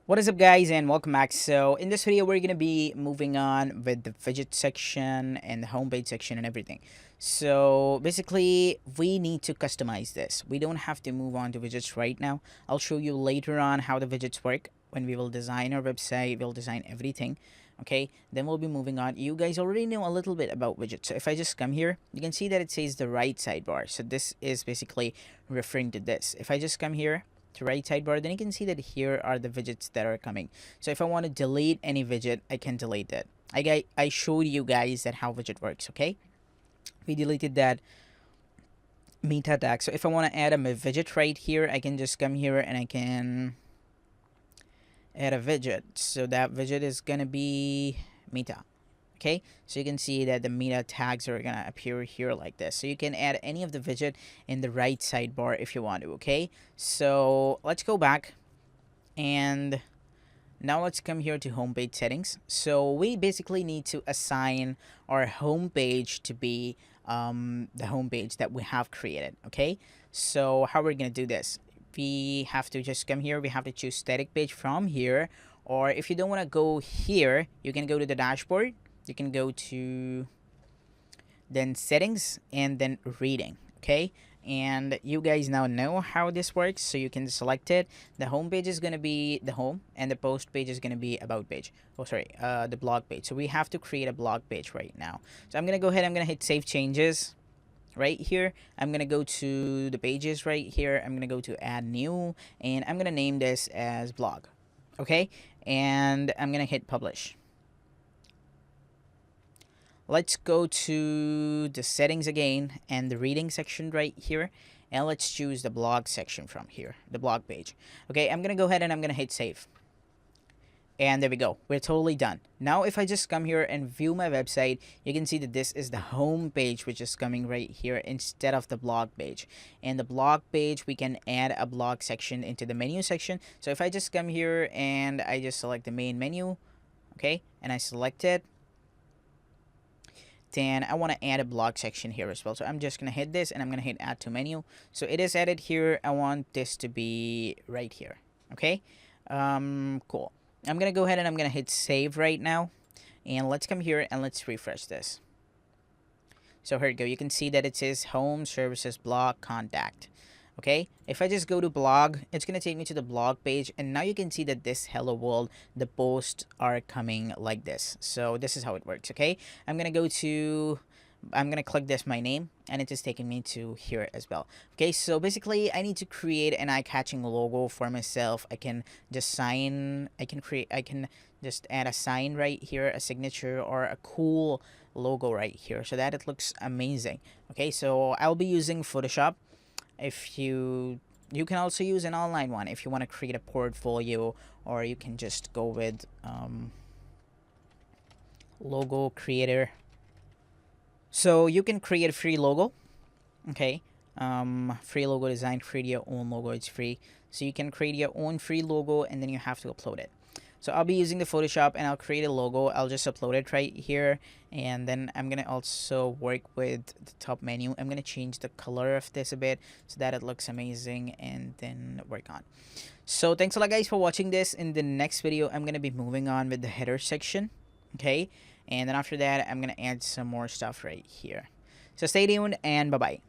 What is up, guys, and welcome back. So in this video we're gonna be moving on with the widget section and the homepage section and everything. So basically we need to customize this. We don't have to move on to widgets right now. I'll show you later on how the widgets work when we will design our website. We'll design everything. Okay, then we'll be moving on. You guys already know a little bit about widgets. So if I just come here, you can see that it says the right sidebar. So this is basically referring to this. If I just come here to right sidebar, then you can see that here are the widgets that are coming. So if I want to delete any widget, I can delete it. I showed you guys that how widget works. Okay, we deleted that meta tag. So if I want to add a widget right here, I can just come here and I can add a widget. So that widget is gonna be meta. Okay, so you can see that the meta tags are gonna appear here like this. So you can add any of the widget in the right sidebar if you want to. Okay, so let's go back and now let's come here to homepage settings. So we basically need to assign our homepage to be the homepage that we have created. Okay, so how we're gonna do this? We have to just come here. We have to choose static page from here, or if you don't want to go here, you can go to the dashboard. You can go to then settings and then reading. Okay, and you guys now know how this works, so you can select it. The home page is going to be the home and the post page is going to be about page. Oh sorry, the blog page. So we have to create a blog page right now. So I'm going to go ahead, I'm going to hit save changes right here. I'm going to go to the pages right here. I'm going to go to add new and I'm going to name this as blog. Okay, and I'm going to hit publish. Let's go to the settings again and the reading section right here, and let's choose the blog section from here, the blog page. Okay, I'm gonna go ahead and I'm gonna hit save, and there we go, we're totally done. Now if I just come here and view my website, you can see that this is the home page which is coming right here instead of the blog page. And the blog page, we can add a blog section into the menu section. So if I just come here and I just select the main menu, okay, and I select it, then I want to add a blog section here as well. So I'm just going to hit this and I'm going to hit add to menu. So it is added here. I want this to be right here. Okay, cool. I'm going to go ahead and I'm going to hit save right now. And let's come here and let's refresh this. So here you go. You can see that it says home services blog contact. Okay, if I just go to blog, it's gonna take me to the blog page, and now you can see that this hello world, the posts are coming like this. So this is how it works. Okay, I'm gonna click this my name, and it is taking me to here as well. Okay, so basically I need to create an eye-catching logo for myself. I can just just add a sign right here, a signature, or a cool logo right here so that it looks amazing. Okay, so I'll be using Photoshop. If you can also use an online one if you want to create a portfolio, or you can just go with logo creator. So you can create a free logo. Okay, free logo design, create your own logo, it's free. So you can create your own free logo and then you have to upload it. So I'll be using the Photoshop and I'll create a logo. I'll just upload it right here, and then I'm gonna also work with the top menu. I'm gonna change the color of this a bit so that it looks amazing, and then work on. So thanks a lot, guys, for watching this. In the next video, I'm gonna be moving on with the header section. Okay, and then after that, I'm gonna add some more stuff right here. So stay tuned and bye bye.